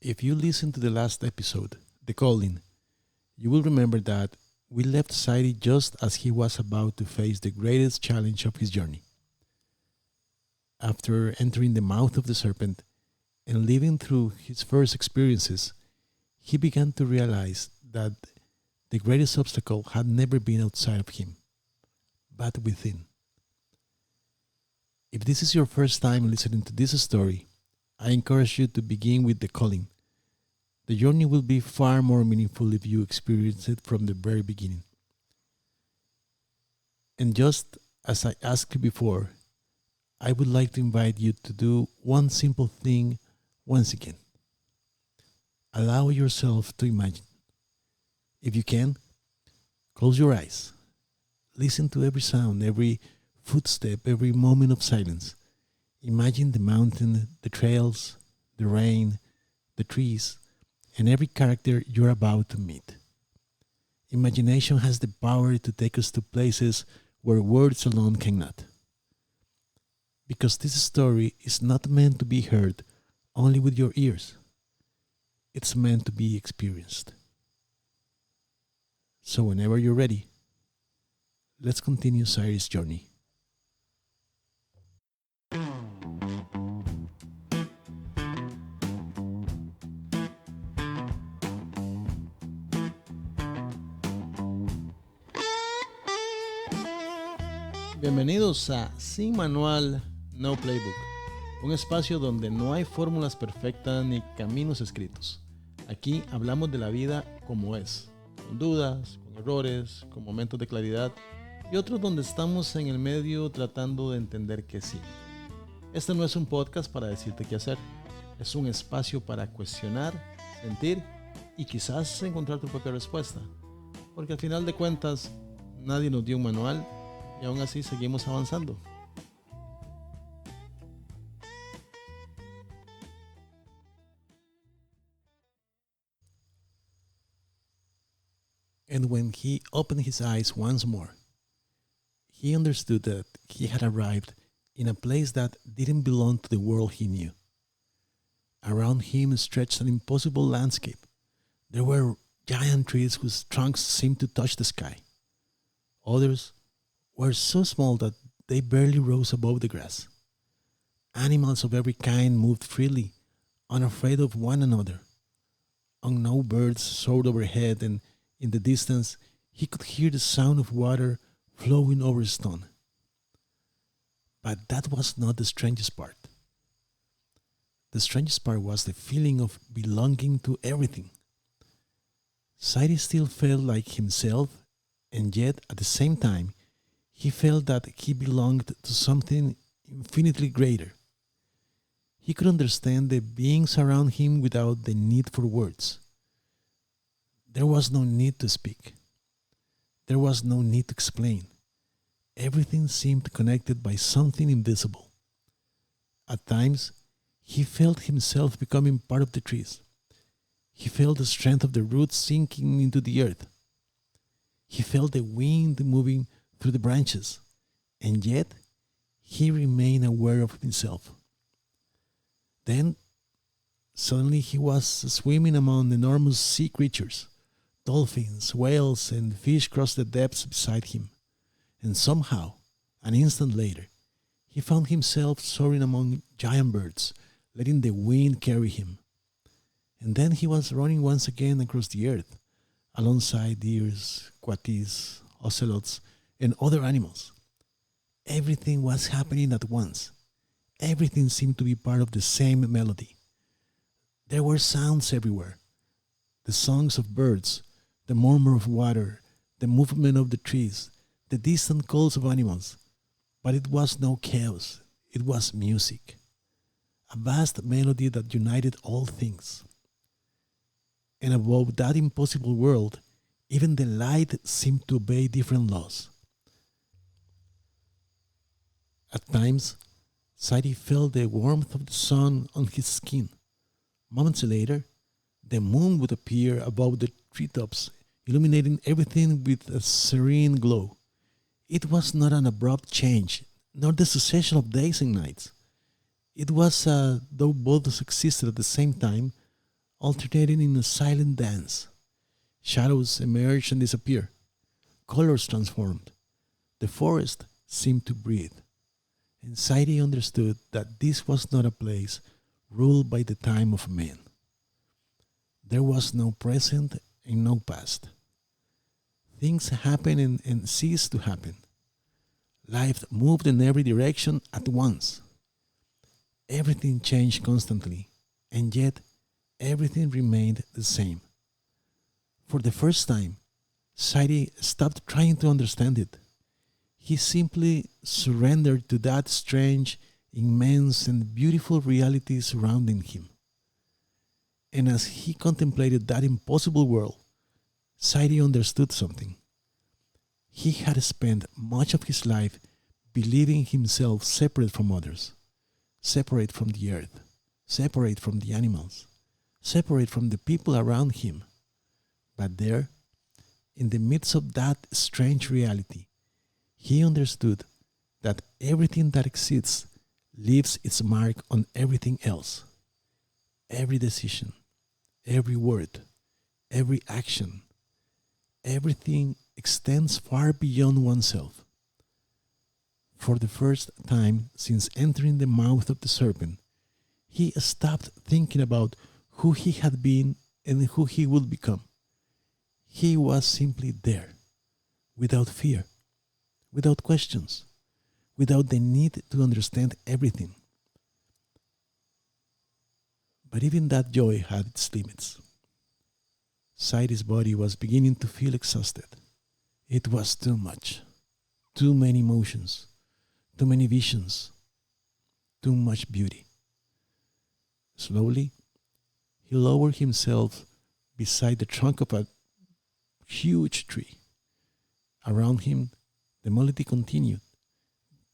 If you listen to the last episode, The Calling, you will remember that we left Sayri just as he was about to face the greatest challenge of his journey. After entering the mouth of the serpent and living through his first experiences, he began to realize that the greatest obstacle had never been outside of him, but within. If this is your first time listening to this story, I encourage you to begin with The Calling. The journey will be far more meaningful if you experience it from the very beginning. And just as I asked you before, I would like to invite you to do one simple thing once again. Allow yourself to imagine. If you can, close your eyes. Listen to every sound, every footstep, every moment of silence. Imagine the mountain, the trails, the rain, the trees, and every character you're about to meet. Imagination has the power to take us to places where words alone cannot. Because this story is not meant to be heard only with your ears. It's meant to be experienced. So whenever you're ready, let's continue Sayri's journey. Bienvenidos a Sin Manual, No Playbook, un espacio donde no hay fórmulas perfectas ni caminos escritos. Aquí hablamos de la vida como es, con dudas, con errores, con momentos de claridad y otros donde estamos en el medio tratando de entender que sí. Este no es un podcast para decirte qué hacer, es un espacio para cuestionar, sentir y quizás encontrar tu propia respuesta, porque al final de cuentas nadie nos dio un manual y aún así seguimos avanzando. And when he opened his eyes once more, he understood that he had arrived in a place that didn't belong to the world he knew. Around him stretched an impossible landscape. There were giant trees whose trunks seemed to touch the sky. Others were so small that they barely rose above the grass. Animals of every kind moved freely, unafraid of one another. Unknown birds soared overhead, and in the distance he could hear the sound of water flowing over stone. But that was not the strangest part. The strangest part was the feeling of belonging to everything. Sayri still felt like himself, and yet at the same time he felt that he belonged to something infinitely greater. He could understand the beings around him without the need for words. There was no need to speak. There was no need to explain. Everything seemed connected by something invisible. At times, he felt himself becoming part of the trees. He felt the strength of the roots sinking into the earth. He felt the wind moving through the branches, and yet he remained aware of himself. Then, suddenly he was swimming among enormous sea creatures. Dolphins, whales, and fish crossed the depths beside him, and somehow, an instant later, he found himself soaring among giant birds, letting the wind carry him. And then he was running once again across the earth, alongside deers, coatis, ocelots, and other animals. Everything was happening at once. Everything seemed to be part of the same melody. There were sounds everywhere. The songs of birds, the murmur of water, the movement of the trees, the distant calls of animals. But it was no chaos. It was music. A vast melody that united all things. And above that impossible world, even the light seemed to obey different laws. At times, Sayri felt the warmth of the sun on his skin. Moments later, the moon would appear above the treetops, illuminating everything with a serene glow. It was not an abrupt change, nor the succession of days and nights. It was though both existed at the same time, alternating in a silent dance. Shadows emerged and disappeared. Colors transformed. The forest seemed to breathe. And Sayri understood that this was not a place ruled by the time of men. There was no present and no past. Things happened and ceased to happen. Life moved in every direction at once. Everything changed constantly, and yet everything remained the same. For the first time, Sayri stopped trying to understand it. He simply surrendered to that strange, immense, and beautiful reality surrounding him. And as he contemplated that impossible world, Sayri understood something. He had spent much of his life believing himself separate from others, separate from the earth, separate from the animals, separate from the people around him. But there, in the midst of that strange reality, he understood that everything that exists leaves its mark on everything else. Every decision, every word, every action, everything extends far beyond oneself. For the first time since entering the mouth of the serpent, he stopped thinking about who he had been and who he would become. He was simply there, without fear, without questions, without the need to understand everything. But even that joy had its limits. Sayri's body was beginning to feel exhausted. It was too much, too many emotions, too many visions, too much beauty. Slowly, he lowered himself beside the trunk of a huge tree. Around him, the melody continued.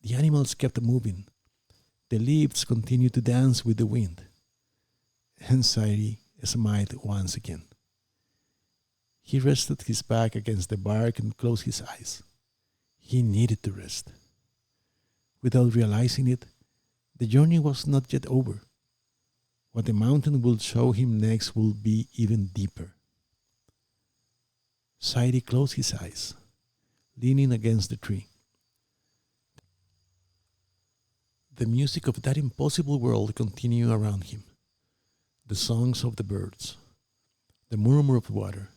The animals kept moving. The leaves continued to dance with the wind. And Sayri smiled once again. He rested his back against the bark and closed his eyes. He needed to rest. Without realizing it, the journey was not yet over. What the mountain would show him next would be even deeper. Sayri closed his eyes, leaning against the tree. The music of that impossible world continued around him. The songs of the birds, the murmur of water,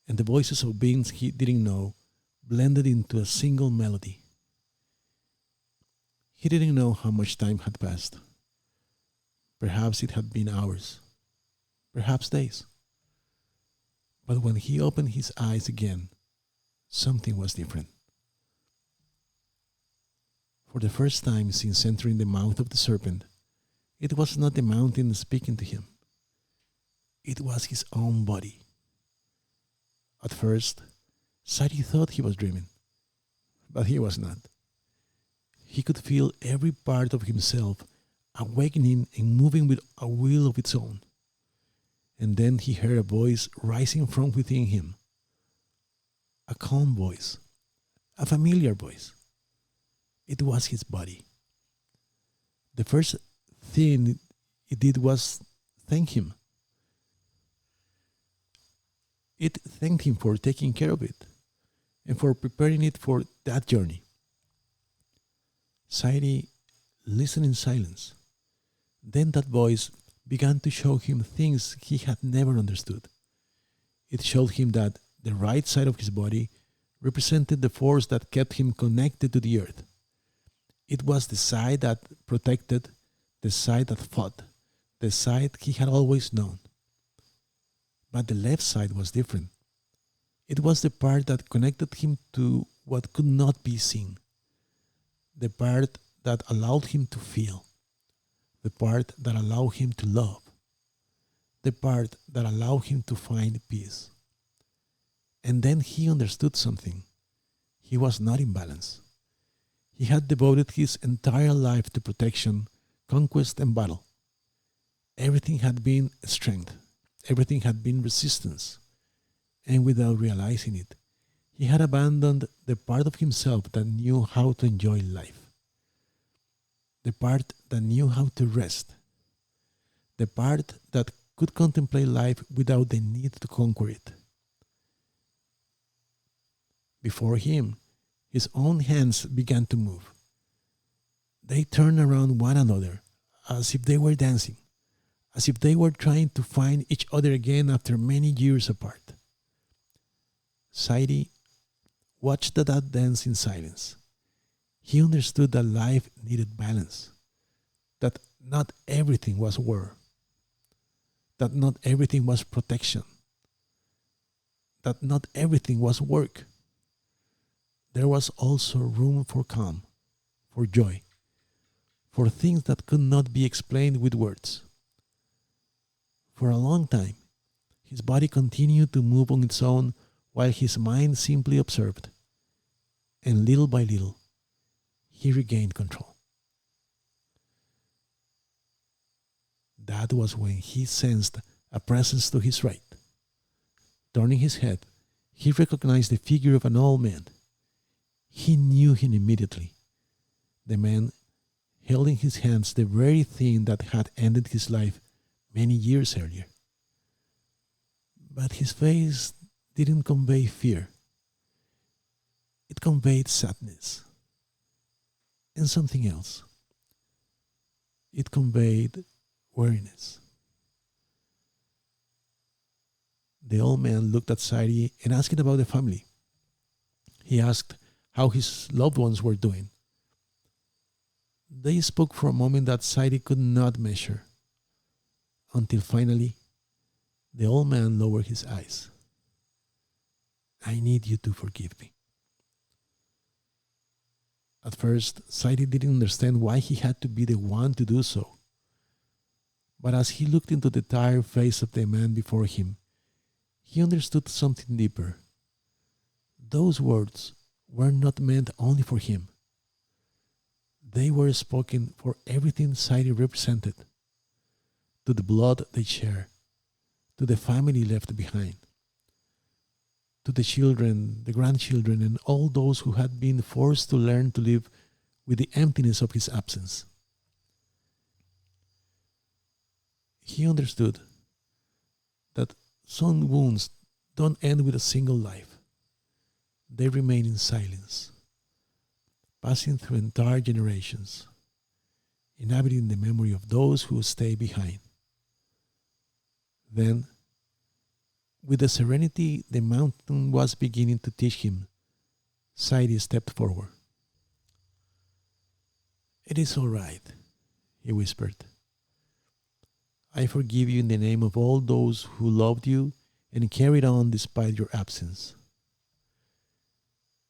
and the voices of beings he didn't know blended into a single melody. He didn't know how much time had passed. Perhaps it had been hours, perhaps days. But when he opened his eyes again, something was different. For the first time since entering the mouth of the serpent, it was not the mountain speaking to him. It was his own body. At first, Sayri thought he was dreaming, but he was not. He could feel every part of himself awakening and moving with a will of its own. And then he heard a voice rising from within him. A calm voice, a familiar voice. It was his body. The first thing it did was thank him. It thanked him for taking care of it and for preparing it for that journey. Sayri listened in silence. Then that voice began to show him things he had never understood. It showed him that the right side of his body represented the force that kept him connected to the earth. It was the side that protected, the side that fought, the side he had always known. But the left side was different. It was the part that connected him to what could not be seen, the part that allowed him to feel, the part that allowed him to love, the part that allowed him to find peace. And then he understood something. He was not in balance. He had devoted his entire life to protection, conquest, and battle. Everything had been strength. Everything had been resistance. And without realizing it, he had abandoned the part of himself that knew how to enjoy life. The part that knew how to rest. The part that could contemplate life without the need to conquer it. Before him, his own hands began to move. They turned around one another as if they were dancing, as if they were trying to find each other again after many years apart. Sayri watched that dance in silence. He understood that life needed balance, that not everything was war, that not everything was protection, that not everything was work. There was also room for calm, for joy, for things that could not be explained with words. For a long time, his body continued to move on its own while his mind simply observed, and little by little, he regained control. That was when he sensed a presence to his right. Turning his head, he recognized the figure of an old man. He knew him immediately. The man held in his hands the very thing that had ended his life many years earlier. But his face didn't convey fear. It conveyed sadness and something else. It conveyed weariness. The old man looked at Sayri and asked about the family. He asked how his loved ones were doing. They spoke for a moment that Sayri could not measure, until finally the old man lowered his eyes. I need you to forgive me. At first, Sayri didn't understand why he had to be the one to do so. But as he looked into the tired face of the man before him, he understood something deeper. Those words were not meant only for him. They were spoken for everything Sayri represented, to the blood they share, to the family left behind, to the children, the grandchildren, and all those who had been forced to learn to live with the emptiness of his absence. He understood that some wounds don't end with a single life. They remain in silence, passing through entire generations, inhabiting the memory of those who stay behind. Then, with the serenity the mountain was beginning to teach him, Sayri stepped forward. It is all right, he whispered. I forgive you in the name of all those who loved you and carried on despite your absence.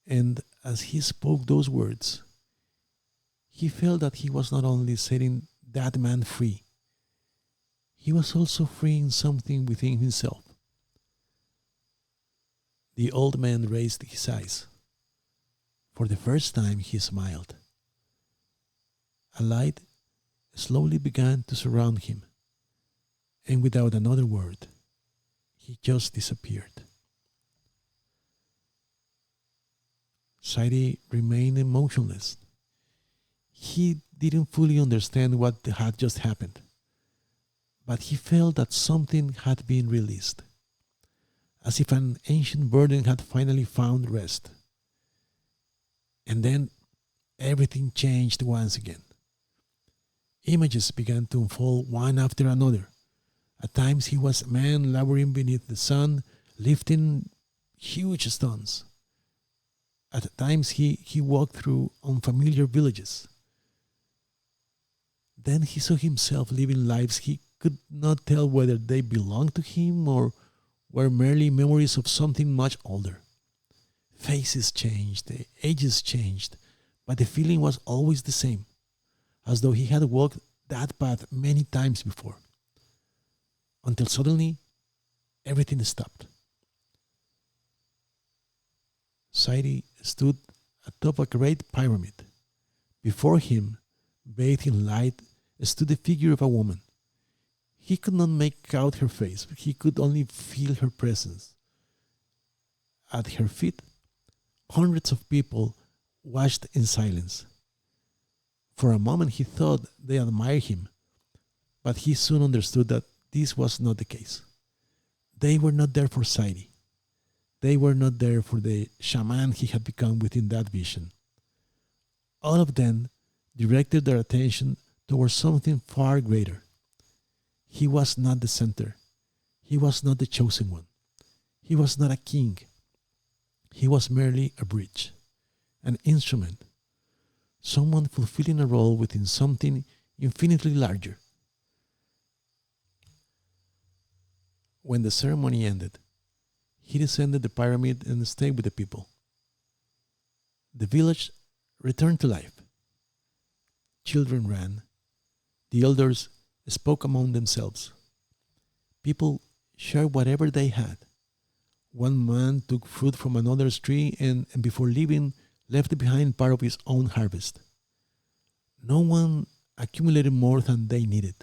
And as he spoke those words, he felt that he was not only setting that man free, he was also freeing something within himself. The old man raised his eyes. For the first time he smiled. A light slowly began to surround him, and without another word, he just disappeared. Sayri remained emotionless. He didn't fully understand what had just happened, but he felt that something had been released, as if an ancient burden had finally found rest. And then everything changed once again. Images began to unfold one after another. At times he was a man laboring beneath the sun, lifting huge stones. At times he walked through unfamiliar villages. Then he saw himself living lives he could not tell whether they belonged to him or were merely memories of something much older. Faces changed, the ages changed, but the feeling was always the same, as though he had walked that path many times before. Until suddenly, everything stopped. Sayri stood atop a great pyramid. Before him, bathed in light, stood the figure of a woman. He could not make out her face, he could only feel her presence. At her feet, hundreds of people watched in silence. For a moment he thought they admired him, but he soon understood that this was not the case. They were not there for Sayri. They were not there for the shaman he had become within that vision. All of them directed their attention towards something far greater. He was not the center. He was not the chosen one. He was not a king. He was merely a bridge, an instrument, someone fulfilling a role within something infinitely larger. When the ceremony ended, he descended the pyramid and stayed with the people. The village returned to life. Children ran. The elders spoke among themselves. People shared whatever they had. One man took fruit from another's tree and before leaving, left behind part of his own harvest. No one accumulated more than they needed.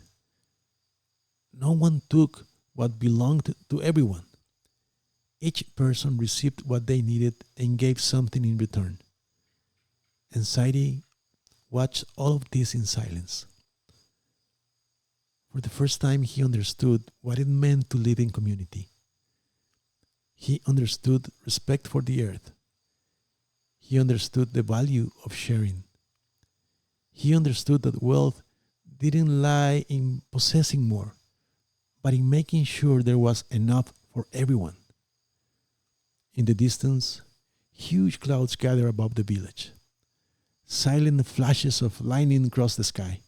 No one took what belonged to everyone. Each person received what they needed and gave something in return. And Sayri watched all of this in silence. For the first time, he understood what it meant to live in community. He understood respect for the earth. He understood the value of sharing. He understood that wealth didn't lie in possessing more, but in making sure there was enough for everyone. In the distance, huge clouds gathered above the village. Silent flashes of lightning crossed the sky.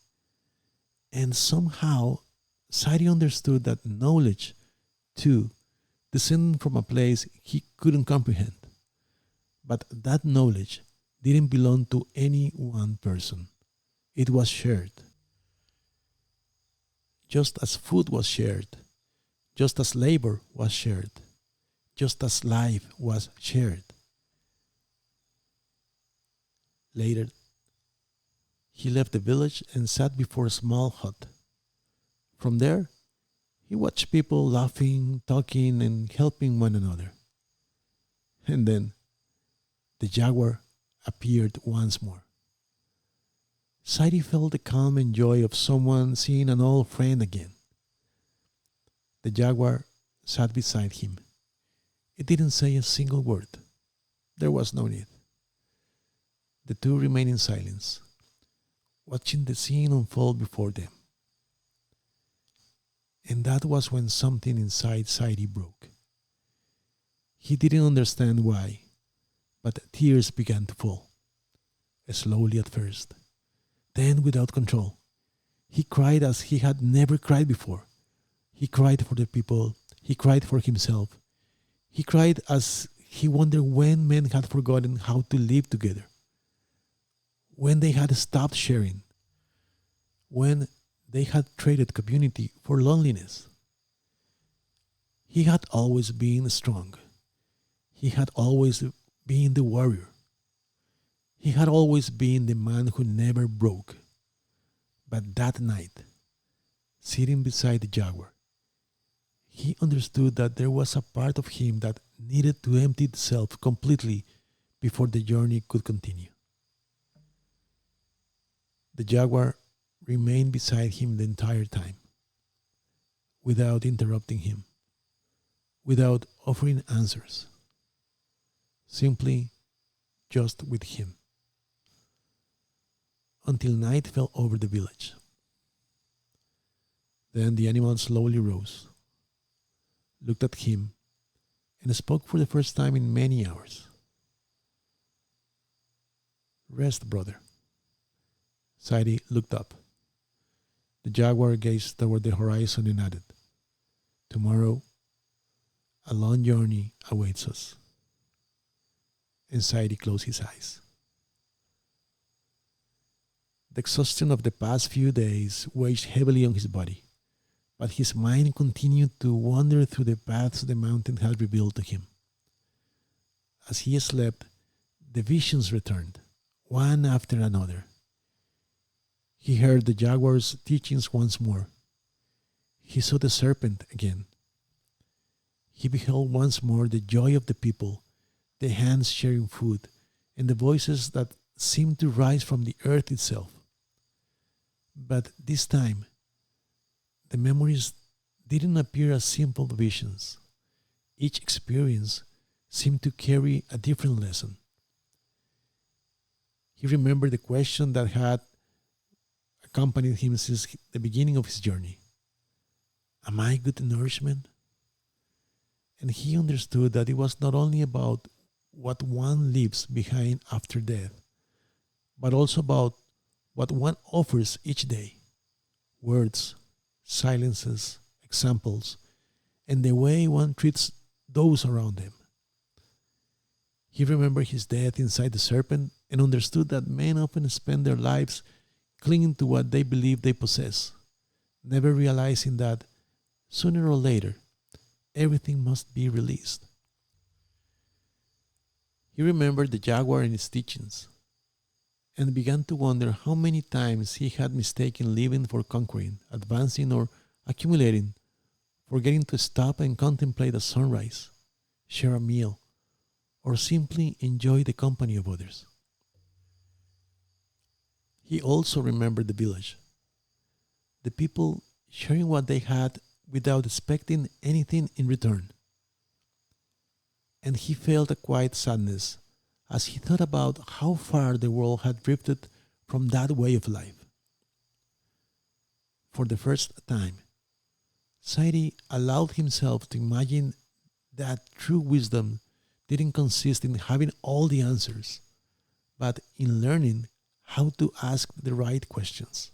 And somehow, Sayri understood that knowledge, too, descended from a place he couldn't comprehend. But that knowledge didn't belong to any one person. It was shared. Just as food was shared, just as labor was shared, just as life was shared. Later, he left the village and sat before a small hut. From there, he watched people laughing, talking, and helping one another. And then, the jaguar appeared once more. Sayri felt the calm and joy of someone seeing an old friend again. The jaguar sat beside him. It didn't say a single word. There was no need. The two remained in silence, watching the scene unfold before them. And that was when something inside Sayri broke. He didn't understand why, but tears began to fall, slowly at first, then without control. He cried as he had never cried before. He cried for the people. He cried for himself. He cried as he wondered when men had forgotten how to live together, when they had stopped sharing, when they had traded community for loneliness. He had always been strong. He had always been the warrior. He had always been the man who never broke. But that night, sitting beside the jaguar, he understood that there was a part of him that needed to empty itself completely before the journey could continue. The jaguar remained beside him the entire time, without interrupting him, without offering answers, simply just with him, until night fell over the village. Then the animal slowly rose, looked at him, and spoke for the first time in many hours. "Rest, brother." Sayri looked up. The jaguar gazed toward the horizon and added, "Tomorrow, a long journey awaits us." And Sayri closed his eyes. The exhaustion of the past few days weighed heavily on his body, but his mind continued to wander through the paths the mountain had revealed to him. As he slept, the visions returned, one after another. He heard the jaguar's teachings once more. He saw the serpent again. He beheld once more the joy of the people, the hands sharing food, and the voices that seemed to rise from the earth itself. But this time, the memories didn't appear as simple visions. Each experience seemed to carry a different lesson. He remembered the question that had accompanied him since the beginning of his journey: am I good nourishment? And he understood that it was not only about what one leaves behind after death, but also about what one offers each day: words, silences, examples, and the way one treats those around them. He remembered his death inside the serpent and understood that men often spend their lives clinging to what they believe they possess, never realizing that sooner or later everything must be released. He remembered the jaguar and its teachings and began to wonder how many times he had mistaken living for conquering, advancing, or accumulating, forgetting to stop and contemplate a sunrise, share a meal, or simply enjoy the company of others. He also remembered the village, the people sharing what they had without expecting anything in return. And he felt a quiet sadness as he thought about how far the world had drifted from that way of life. For the first time, Sayri allowed himself to imagine that true wisdom didn't consist in having all the answers, but in learning how to ask the right questions.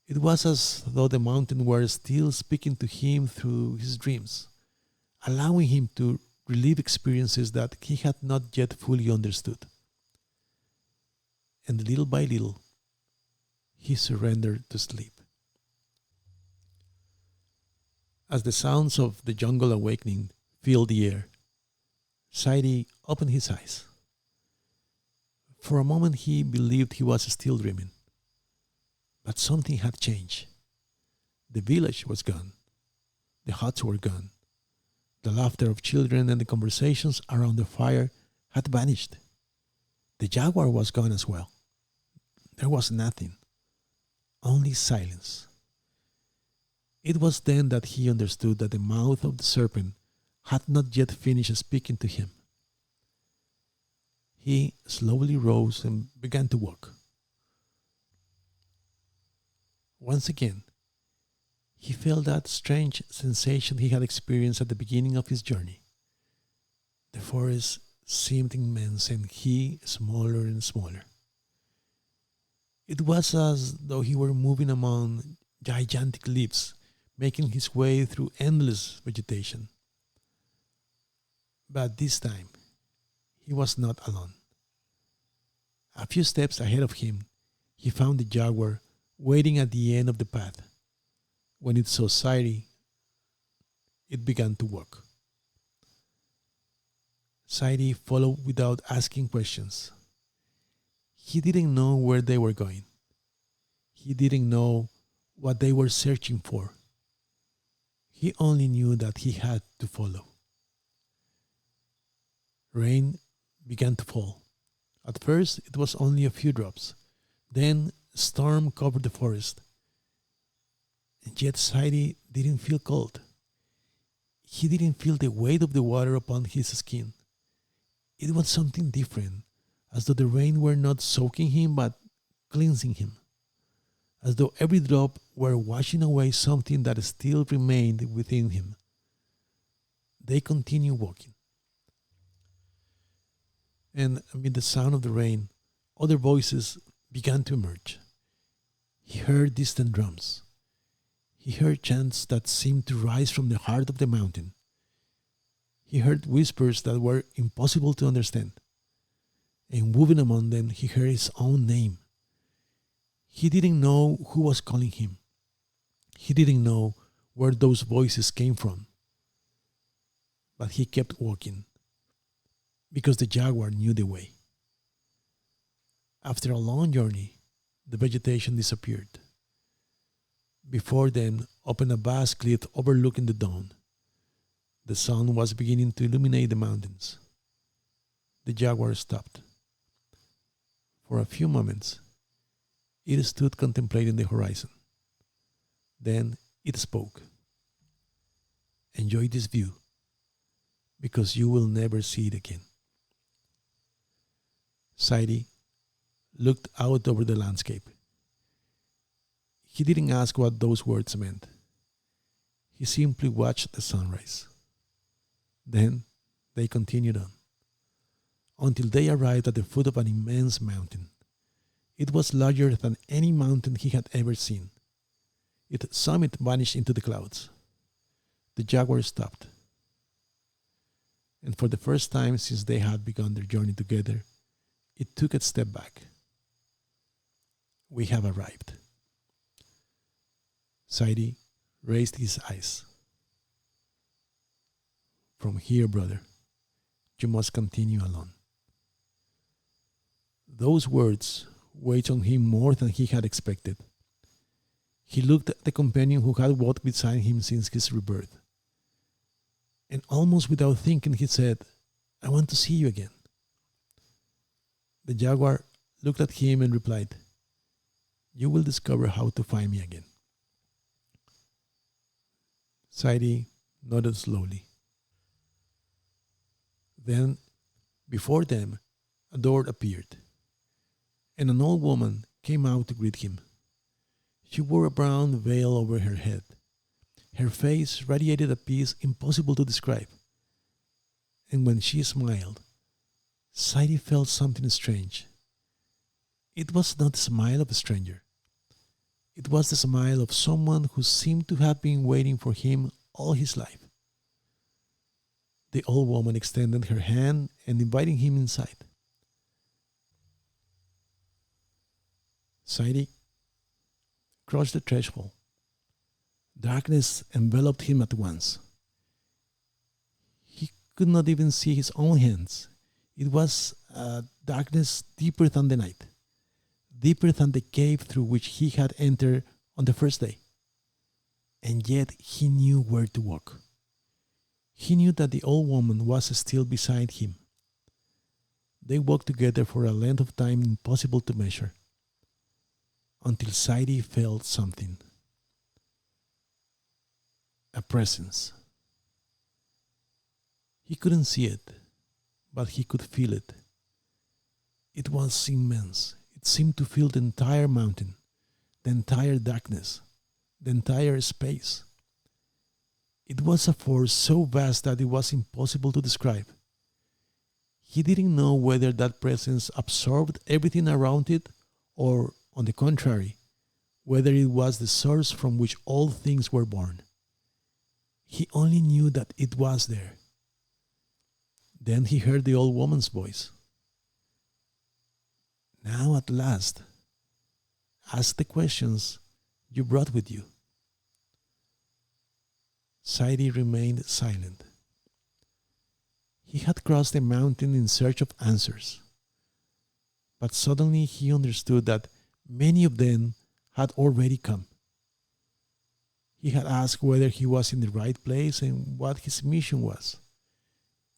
It was as though the mountain were still speaking to him through his dreams, allowing him to relive experiences that he had not yet fully understood. And little by little, he surrendered to sleep. As the sounds of the jungle awakening filled the air, Sayri opened his eyes. For a moment he believed he was still dreaming. But something had changed. The village was gone. The huts were gone. The laughter of children and the conversations around the fire had vanished. The jaguar was gone as well. There was nothing, only silence. It was then that he understood that the mouth of the serpent had not yet finished speaking to him. He slowly rose and began to walk. Once again, he felt that strange sensation he had experienced at the beginning of his journey. The forest seemed immense and he smaller and smaller. It was as though he were moving among gigantic leaves, making his way through endless vegetation. But this time, he was not alone. A few steps ahead of him, he found the jaguar waiting at the end of the path. When it saw Sayri, it began to walk. Sayri followed without asking questions. He didn't know where they were going. He didn't know what they were searching for. He only knew that he had to follow. Rain began to fall. At first, it was only a few drops. Then, a storm covered the forest. And yet, Sayri didn't feel cold. He didn't feel the weight of the water upon his skin. It was something different, as though the rain were not soaking him but cleansing him, as though every drop were washing away something that still remained within him. They continued walking. And amid the sound of the rain, other voices began to emerge. He heard distant drums. He heard chants that seemed to rise from the heart of the mountain. He heard whispers that were impossible to understand. And moving among them, he heard his own name. He didn't know who was calling him. He didn't know where those voices came from. But he kept walking, because the jaguar knew the way. After a long journey, the vegetation disappeared. Before them opened a vast cliff overlooking the dawn. The sun was beginning to illuminate the mountains. The jaguar stopped. For a few moments, it stood contemplating the horizon. Then It spoke. Enjoy this view, because you will never see it again. Sayri looked out over the landscape. He didn't ask what those words meant. He simply watched the sunrise. Then they continued on, until they arrived at the foot of an immense mountain. It was larger than any mountain he had ever seen. Its summit vanished into the clouds. The jaguar stopped. And for the first time since they had begun their journey together, it took a step back. We have arrived. Sayri raised his eyes. From here, brother, you must continue alone. Those words weighed on him more than he had expected. He looked at the companion who had walked beside him since his rebirth. And almost without thinking, he said, I want to see you again. The jaguar looked at him and replied, you will discover how to find me again. Sayri nodded slowly. Then, before them, a door appeared, and an old woman came out to greet him. She wore a brown veil over her head. Her face radiated a peace impossible to describe. And when she smiled, Sayri felt something strange. It was not the smile of a stranger. It was the smile of someone who seemed to have been waiting for him all his life. The old woman extended her hand and invited him inside. Sayri crossed the threshold. Darkness enveloped him at once. He could not even see his own hands. It was a darkness deeper than the night, deeper than the cave through which he had entered on the first day. And yet he knew where to walk. He knew that the old woman was still beside him. They walked together for a length of time impossible to measure, until Sayri felt something. A presence. He couldn't see it, but he could feel it. It was immense. It seemed to fill the entire mountain, the entire darkness, the entire space. It was a force so vast that it was impossible to describe. He didn't know whether that presence absorbed everything around it, or, on the contrary, whether it was the source from which all things were born. He only knew that it was there. Then he heard the old woman's voice. Now at last, ask the questions you brought with you. Sayri remained silent. He had crossed the mountain in search of answers. But suddenly he understood that many of them had already come. He had asked whether he was in the right place and what his mission was.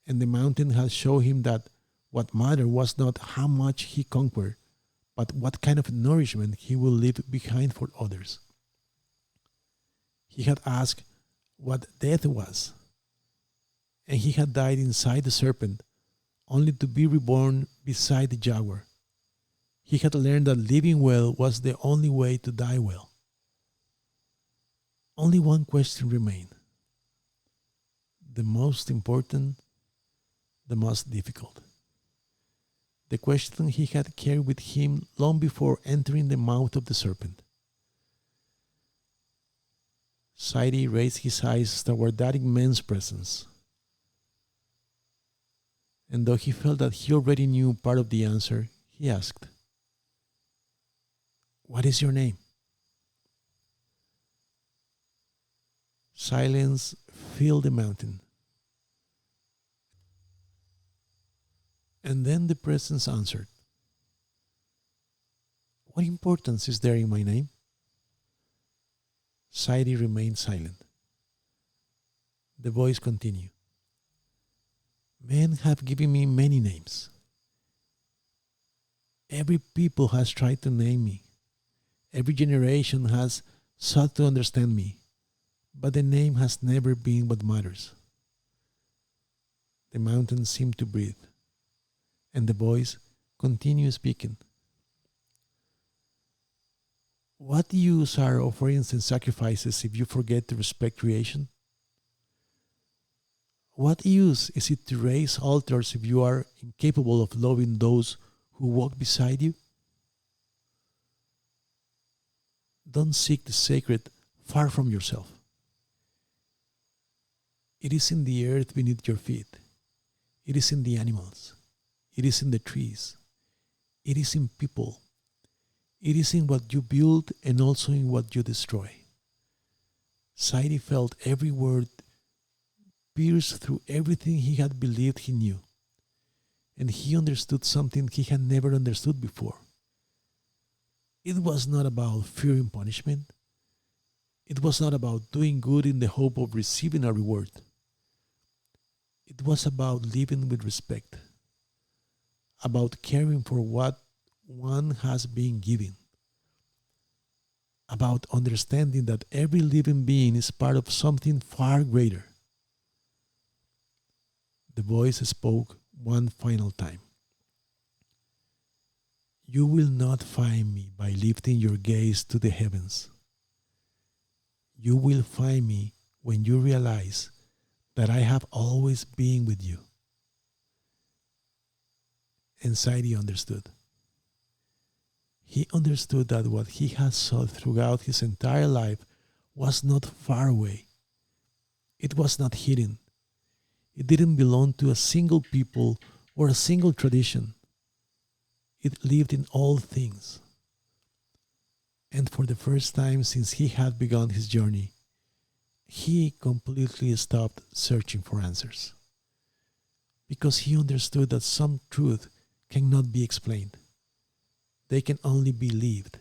And the mountain had shown him that what mattered was not how much he conquered, but what kind of nourishment he will leave behind for others. He had asked what death was, and he had died inside the serpent, only to be reborn beside the jaguar. He had learned that living well was the only way to die well. Only one question remained. The most important, the most difficult. The question he had carried with him long before entering the mouth of the serpent. Sayri raised his eyes toward that immense presence. And though he felt that he already knew part of the answer, he asked, "What is your name?" Silence filled the mountain. And then the presence answered, "What importance is there in my name?" Sayri remained silent. The voice continued, "Men have given me many names. Every people has tried to name me. Every generation has sought to understand me. But the name has never been what matters. The mountain seemed to breathe, and the voice continued speaking. What use are offerings and sacrifices if you forget to respect creation? What use is it to raise altars if you are incapable of loving those who walk beside you? Don't seek the sacred far from yourself. It is in the earth beneath your feet. It is in the animals. It is in the trees. It is in people. It is in what you build and also in what you destroy. Sayri felt every word pierce through everything he had believed he knew, and he understood something he had never understood before. It was not about fearing punishment. It was not about doing good in the hope of receiving a reward. It was about living with respect, about caring for what one has been given, about understanding that every living being is part of something far greater. The voice spoke one final time. You will not find me by lifting your gaze to the heavens. You will find me when you realize that I have always been with you. And Sayri understood. He understood that what he had sought throughout his entire life was not far away. It was not hidden. It didn't belong to a single people or a single tradition. It lived in all things. And for the first time since he had begun his journey, he completely stopped searching for answers. Because he understood that some truth cannot be explained. They can only be lived.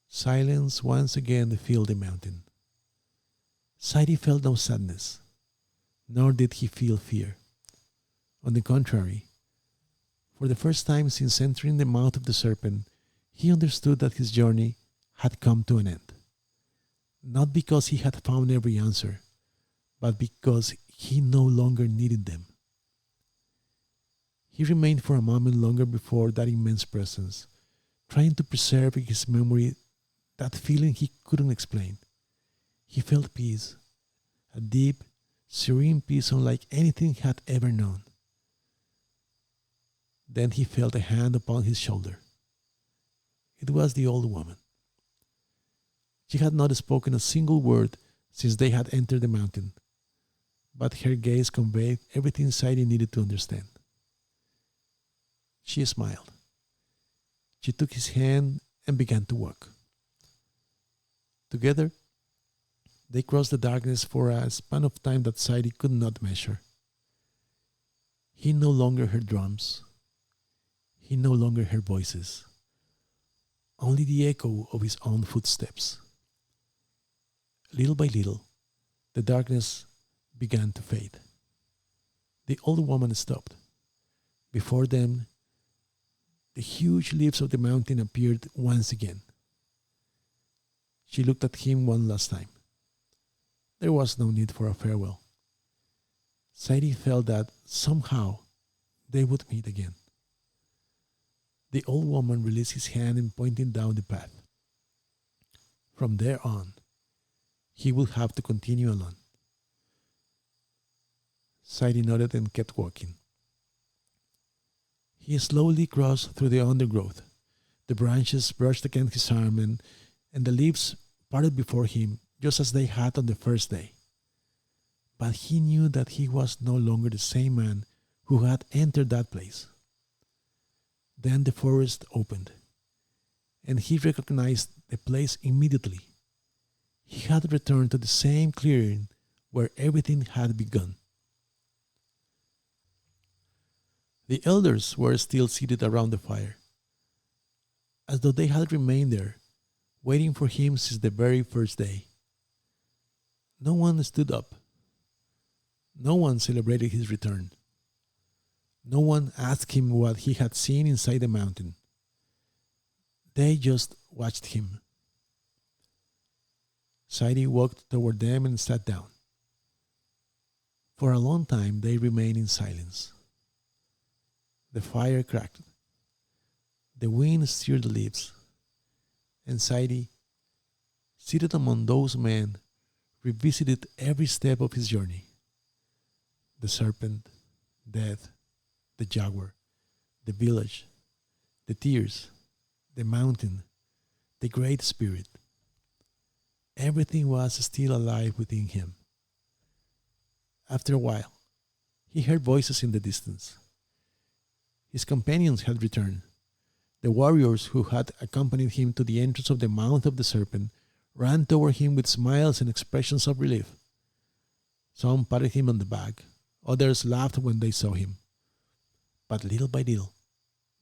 Silence once again filled the mountain. Sayri felt no sadness, nor did he feel fear. On the contrary, for the first time since entering the mouth of the serpent, he understood that his journey had come to an end. Not because he had found every answer, but because he no longer needed them. He remained for a moment longer before that immense presence, trying to preserve in his memory that feeling he couldn't explain. He felt peace, a deep, serene peace unlike anything he had ever known. Then he felt a hand upon his shoulder. It was the old woman. She had not spoken a single word since they had entered the mountain, but her gaze conveyed everything Sayri needed to understand. She smiled. She took his hand and began to walk. Together, they crossed the darkness for a span of time that Sayri could not measure. He no longer heard drums. He no longer heard voices. Only the echo of his own footsteps. Little by little, the darkness began to fade. The old woman stopped. Before them, the huge leaves of the mountain appeared once again. She looked at him one last time. There was no need for a farewell. Sayri felt that somehow they would meet again. The old woman released his hand and pointed down the path. From there on, he would have to continue alone. Sayri nodded and kept walking. He slowly crossed through the undergrowth. The branches brushed against his arm and the leaves parted before him just as they had on the first day. But he knew that he was no longer the same man who had entered that place. Then the forest opened, and he recognized the place immediately. He had returned to the same clearing where everything had begun. The elders were still seated around the fire, as though they had remained there, waiting for him since the very first day. No one stood up. No one celebrated his return. No one asked him what he had seen inside the mountain. They just watched him. Sayri walked toward them and sat down. For a long time they remained in silence. The fire cracked, the wind stirred the leaves, and Sayri, seated among those men, revisited every step of his journey: the serpent, death, the jaguar, the village, the tears, the mountain, the great spirit. Everything was still alive within him. After a while, he heard voices in the distance. His companions had returned. The warriors who had accompanied him to the entrance of the mouth of the serpent ran toward him with smiles and expressions of relief. Some patted him on the back, others laughed when they saw him. But little by little,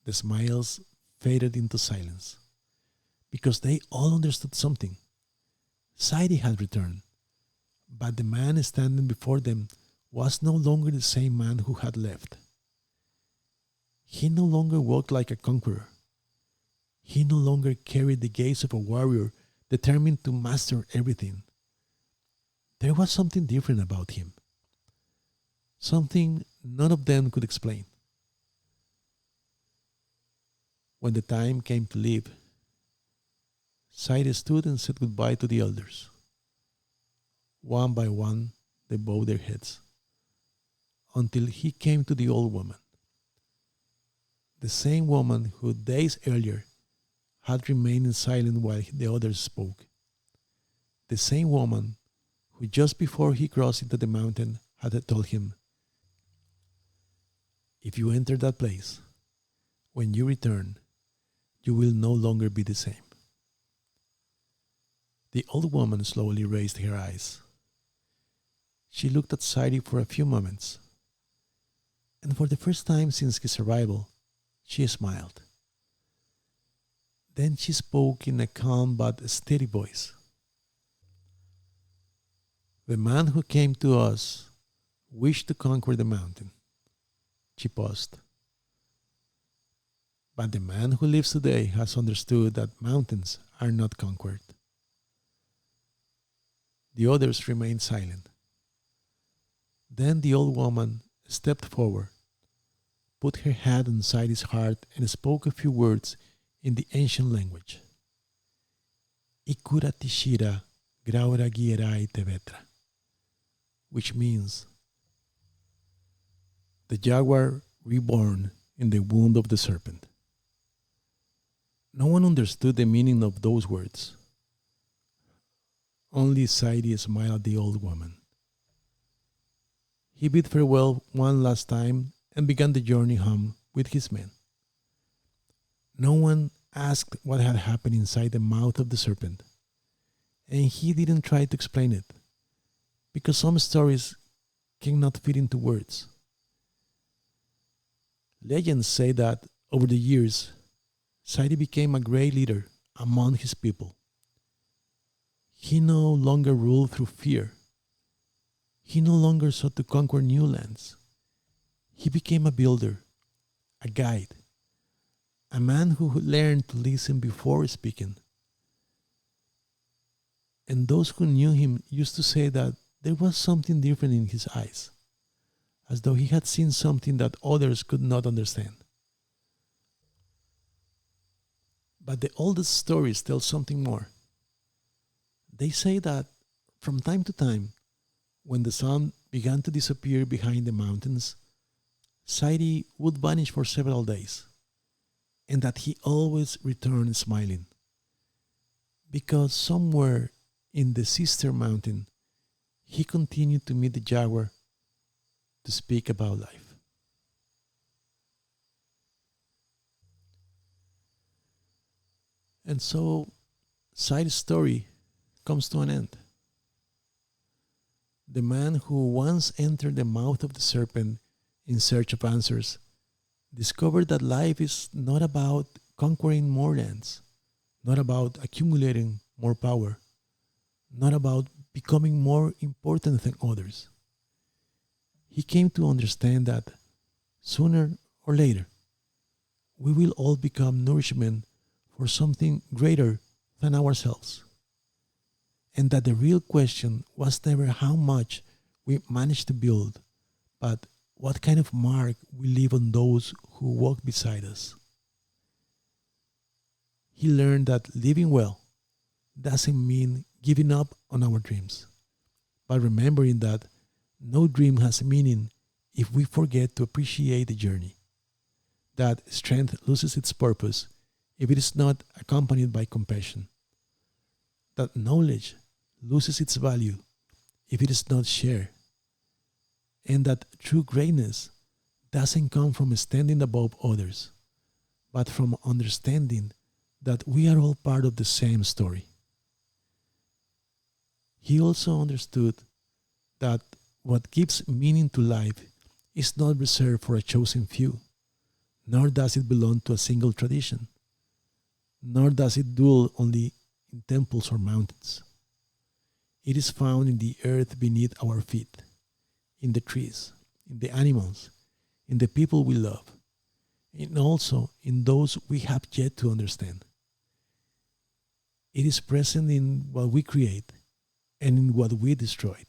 the smiles faded into silence, because they all understood something. Sayri had returned, but the man standing before them was no longer the same man who had left. He no longer walked like a conqueror. He no longer carried the gaze of a warrior determined to master everything. There was something different about him, something none of them could explain. When the time came to leave, Sayri stood and said goodbye to the elders. One by one, they bowed their heads, until he came to the old woman. The same woman who days earlier had remained silent while the others spoke. The same woman who just before he crossed into the mountain had told him, "If you enter that place, when you return, you will no longer be the same." The old woman slowly raised her eyes. She looked at Sayri for a few moments, and for the first time since his arrival, she smiled. Then she spoke in a calm but steady voice. "The man who came to us wished to conquer the mountain." She paused. "But the man who lives today has understood that mountains are not conquered." The others remained silent. Then the old woman stepped forward, put her hand on Sayri's heart, and spoke a few words in the ancient language. "Ikura tishira graura gierai tevetra," which means, "The jaguar reborn in the womb of the serpent." No one understood the meaning of those words. Only Sayri smiled at the old woman. He bid farewell one last time and began the journey home with his men. No one asked what had happened inside the mouth of the serpent, and he didn't try to explain it, because some stories cannot fit into words. Legends say that over the years, Sayri became a great leader among his people. He no longer ruled through fear. He no longer sought to conquer new lands. He became a builder, a guide, a man who learned to listen before speaking. And those who knew him used to say that there was something different in his eyes, as though he had seen something that others could not understand. But the oldest stories tell something more. They say that from time to time, when the sun began to disappear behind the mountains, Sayri would vanish for several days, and that he always returned smiling, because somewhere in the sister mountain, he continued to meet the jaguar to speak about life. And so, Sayri's story comes to an end. The man who once entered the mouth of the serpent in search of answers discovered that life is not about conquering more lands, not about accumulating more power, not about becoming more important than others. He came to understand that sooner or later, we will all become nourishment for something greater than ourselves. and that the real question was never how much we managed to build, but what kind of mark we leave on those who walk beside us. He learned that living well doesn't mean giving up on our dreams, but remembering that no dream has meaning if we forget to appreciate the journey, that strength loses its purpose if it is not accompanied by compassion, that knowledge loses its value if it is not shared, and that true greatness doesn't come from standing above others, but from understanding that we are all part of the same story. He also understood that what gives meaning to life is not reserved for a chosen few, nor does it belong to a single tradition, nor does it dwell only in temples or mountains. It is found in the earth beneath our feet, in the trees, in the animals, in the people we love, and also in those we have yet to understand. It is present in what we create and in what we destroyed.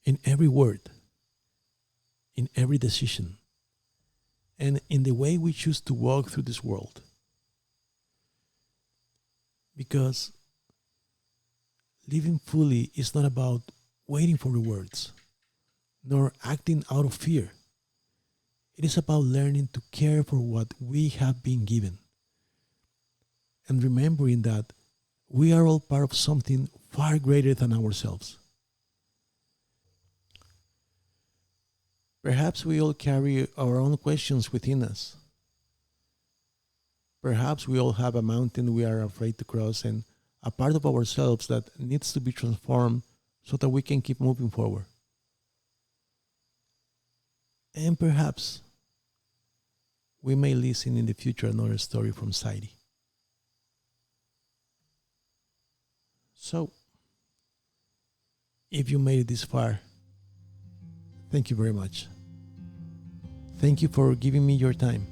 In every word, in every decision, and in the way we choose to walk through this world. Because living fully is not about waiting for rewards, nor acting out of fear. It is about learning to care for what we have been given, and remembering that we are all part of something far greater than ourselves. Perhaps we all carry our own questions within us. Perhaps we all have a mountain we are afraid to cross and a part of ourselves that needs to be transformed so that we can keep moving forward. And perhaps we may listen in the future another story from Sayri. So, if you made it this far, thank you very much. Thank you for giving me your time.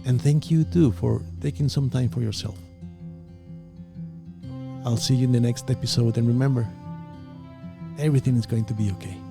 And thank you too for taking some time for yourself. I'll see you in the next episode, and remember, everything is going to be okay.